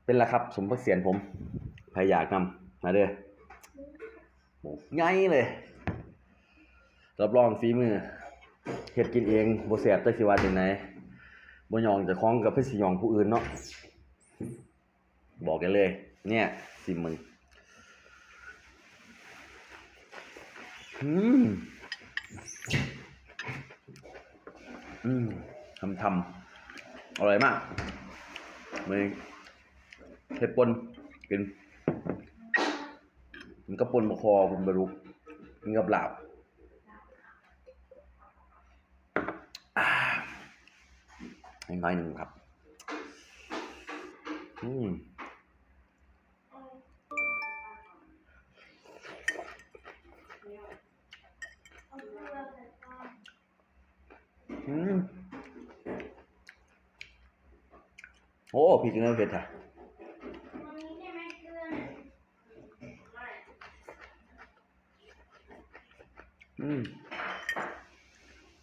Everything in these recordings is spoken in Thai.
เป็นละครับสมพักเสียนผมใครอยากนำมาเด้อไงเลยรับรองฝีมือเฮ็ดกินเองบ่แซ่บจักสิว่าจังได๋บ่ยองเจ้าของก็เพิ่นสิยองผู้อื่นเนาะบอกกันเลยเนี่ยสิมึงอืมทำอร่อยมากมื้อเฮ็ดป่นกินมันก็ป่นบ่คอผมบ่รู้กินกับลาบน้อยหนึ่งครับโอ้พี่กินเนื้อเผ็ดอ่ะ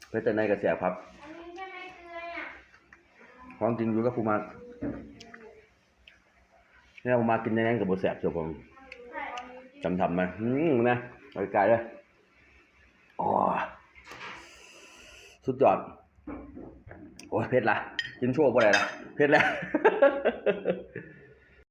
เผ็ดแต่ในกระแสครับความจริงอยู่กับผู้มาเนี่ยผมมากินในนั้นกับบะแสบเชียวผมทำมานะไกลๆเลยอ๋อสุดยอดโอ้ยเผ็ดละกินชั่วบ่ได้ละเผ็ดแล้ว